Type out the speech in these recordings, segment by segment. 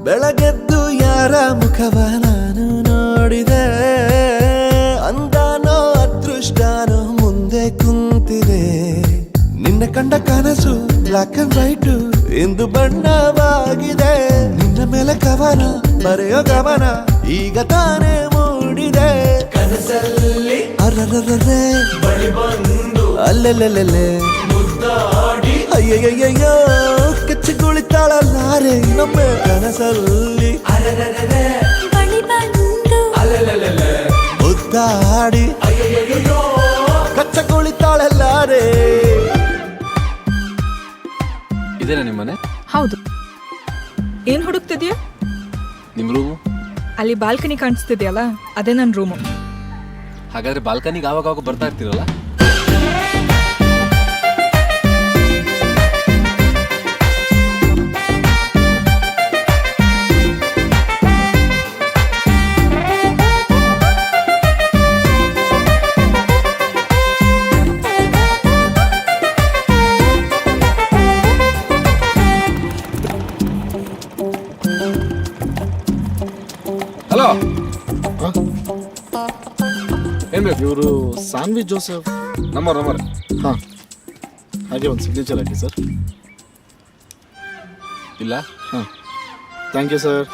ಬೆಳಗೆದ್ದು ಯಾರ ಮುಖವ ನಾನು ನೋಡಿದೆ, ಅಂದಾನೋ ಅದೃಷ್ಟನೋ ಮುಂದೆ ಕುಂತಿದೆ. ನಿನ್ನ ಕಂಡ ಕನಸು ಬ್ಲಾಕ್ ಅಂಡ್ ವೈಟ್ ಎಂದು ಬಣ್ಣವಾಗಿದೆ. ನಿನ್ನ ಮೇಲೆ ಕವನ ಬರೆಯೋ ಗಮನ ಈಗ ತಾನೇ ಮೂಡಿದೆ. ಕನಸಲ್ಲಿ ಅರರರರೆ ಬಳಿ ಬಂದು ಅಲ್ಲೆಲ್ಲೆಲ್ಲೆ ಮುದ್ದಾಡಿ ಅಯ್ಯಯ್ಯಯ್ಯೋ ಕಚ್ಚಿಗುಳಿತಾಳಲ್ಲಾರೆ ನಮ್ಮ ಕನಸಲ್ಲಿ ಬಳಿ ಬಂದು ಅಲ್ಲೆಲ್ಲೆಲ್ಲೆ ಮುದ್ದಾಡಿ ಅಯ್ಯಯ್ಯಯ್ಯೋ ಕಚ್ಚಗುಳಿತಾಳಲ್ಲಾರೆ. ಇದೇನಾ ನಿಮ್ಮನೆ? ಹೌದು. ಏನ್ ಹುಡುಕ್ತಿದ್ಯಾ? ನಿಮ್ಮ ರೂಮು? ಅಲ್ಲಿ ಬಾಲ್ಕನಿ ಕಾಣಿಸ್ತಿದ್ಯಲ್ಲ, ಅದೇ ನನ್ನ ರೂಮು. ಹಾಗಾದ್ರೆ ಬಾಲ್ಕನಿಗೆ ಆವಾಗ ಬರ್ತಾ ಇರ್ತೀರಲ್ಲ? ಹಲೋ, ಏನ್ ಬೇಕು? ಇವರು ಸಾನ್ವಿ ಜೋಸೆಫ್. ನಂಬರ್ ಹಾಂ, ಹಾಗೆ ಒಂದು ಸಿಗ್ನೇಚರ್ ಹಾಕಿ ಸರ್. ಇಲ್ಲ. ಹಾಂ, ಥ್ಯಾಂಕ್ ಯು ಸರ್.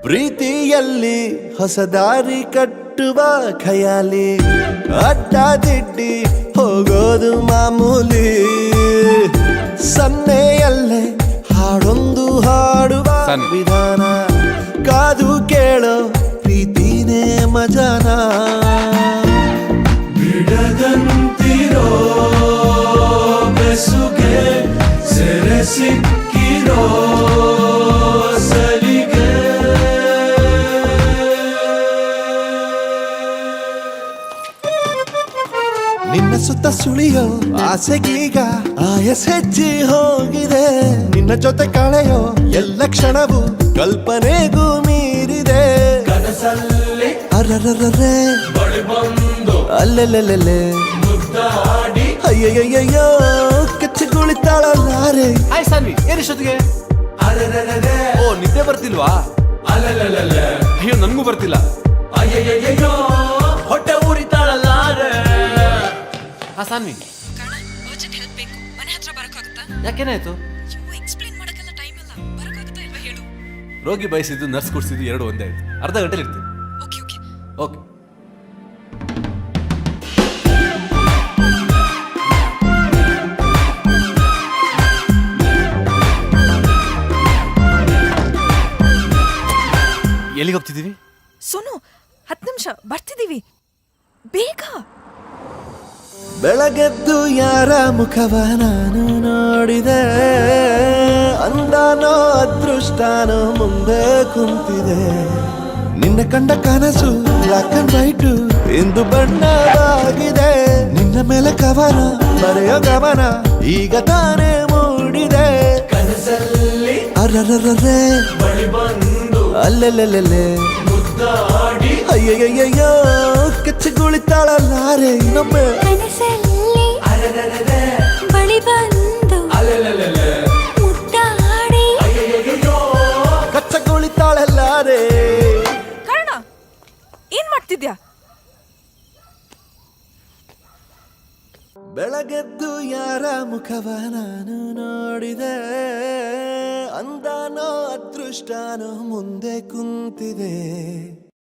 ಪ್ರೀತಿಯಲ್ಲಿ ಹೊಸ ದಾರಿ ಕಟ್ಟುವ ಖಯಾಲಿ, ಅಡ್ಡ ದಿಡ್ಡಿ ಹೋಗೋದು ಮಾಮೂಲಿ. ಸನ್ನೆಯಲ್ಲೇ ಹಾಡೊಂದು ಹಾಡುವ ವಿಧಾನ, ಕಾದು ಕೇಳೋ ಪ್ರೀತಿನೇ ಮಜಾನ. ಬಿಡದಂತಿರೋ ಬೆಸುಗೆ ಸೆರೆ ಸಿಕ್ಕಿರೋ ಸಲಿಗೆ. ನಿನ್ನ ಸುತ್ತ ಸುಳಿಯೋ ಆಸೆಗೀಗ ಆಯಸ್ ಹೆಚ್ಚಿ ಹೋಗಿದೆ. ನಿನ್ನ ಜೊತೆ ಕಳೆಯೋ ಎಲ್ಲ ಕ್ಷಣವು ಕಲ್ಪನೆಗೂ ಮೀರಿದೆ. ಕನಸಲ್ಲಿ ಅರರರರೆ ಬಳಿ ಬಂದು ಅಲ್ಲೆಲ್ಲೆಲ್ಲೆ ಮುದ್ದಾಡಿ ಅಯ್ಯಯ್ಯಯ್ಯೋ ಕಚ್ಚಿಗುಳಿತಾಳಲ್ಲಾರೆ. ಹಾಯ್ ಸಾನ್ವಿ, ಏನಿಷ್ಟೊತ್ತಿಗೆ? ಅರರರರೆ ಓ, ನಿದ್ದೆ ಬರ್ತಿಲ್ವಾ? ಅಲ್ಲೆಲ್ಲೆಲ್ಲೆ ಅಯ್ಯೋ, ನನ್ಗೂ ಬರ್ತಿಲ್ಲ. ಅಯ್ಯಯ್ಯಯ್ಯೋ ಹೊಟ್ಟೆ ಊರಿತಾಳಲ್ಲಾರೆ. ಹಾ ಸಾನ್ವಿ, ಅರ್ಜೆಂಟ್ ಹೆಲ್ಪ್ ಬೇಕು. ಮನೆ ಹತ್ರ ಬರಕ್ಕಾಗುತ್ತಾ? ಯಾಕೇನಾಯ್ತು? ಎಕ್ಸ್ಪ್ಲೇನ್ ಮಾಡಕ್ಕೆಲ್ಲ ಟೈಮ್ ಇಲ್ಲ. ಬರಕ್ಕಾಗುತ್ತಾ ಇಲ್ವಾ ಹೇಳು? ರೋಗಿ ಬಯಸಿದ್ದು ನರ್ಸ್ ಕೊಡ್ಸಿದ್ದು ಎರಡು ಒಂದೇ ಆಯ್ತು. ಅರ್ಧ ಗಂಟೆಲಿ ಇರ್ತೀನಿ. Okay okay. ಓಕೆ. ಎಲ್ಲಿಗೆ ಹೋಗ್ತಿದ್ದೀವಿ? ಸೋನು, 10 ನಿಮಿಷ ಬರ್ತಿದ್ದೀವಿ, ಬೇಗ. ಬೆಳಗೆದ್ದು ಯಾರ ಮುಖವ ನಾನು ನೋಡಿದೆ, ಅಂದಾನೋ ಅದೃಷ್ಟನೋ ಮುಂದೆ ಕುಂತಿದೆ. ನಿನ್ನ ಕಂಡ ಕನಸು ಬ್ಲಾಕ್ ಅಂಡ್ ವೈಟ್ ಎಂದು ಬಣ್ಣವಾಗಿದೆ. ನಿನ್ನ ಮೇಲೆ ಕವನ ಬರೆಯೋ ಗಮನ ಈಗ ತಾನೇ ಮೂಡಿದೆ. ಕನಸಲ್ಲಿ ಅರರರರೆ ಬಳಿ ಬಂದು ಅಲ್ಲೆಲ್ಲೆಲ್ಲೆ ಮುದ್ದಾಡಿ ಅಯ್ಯಯ್ಯಯ್ಯೋ ಕಚ್ಚಿಗುಳಿತಾಳಲ್ಲಾರೆ. ನಮ್ಮ ಕನಸಲ್ಲಿ ಬಳಿ ಬಂದು ಅಲ್ಲೆಲ್ಲೆಲ್ಲೆ ಮುದ್ದಾಡಿ ಅಯ್ಯಯ್ಯಯ್ಯೋ ಕಚ್ಚಗುಳಿತಾಳಲ್ಲಾರೆ. ಕಾರಣ ಏನ್ ಮಾಡ್ತಿದ್ಯಾ? ಬೆಳಗೆದ್ದು ಯಾರ ಮುಖವ ನಾನು ನೋಡಿದೆ, ಅಂದಾನೋ ಅದೃಷ್ಟನೋ ಮುಂದೆ ಕುಂತಿದೆ.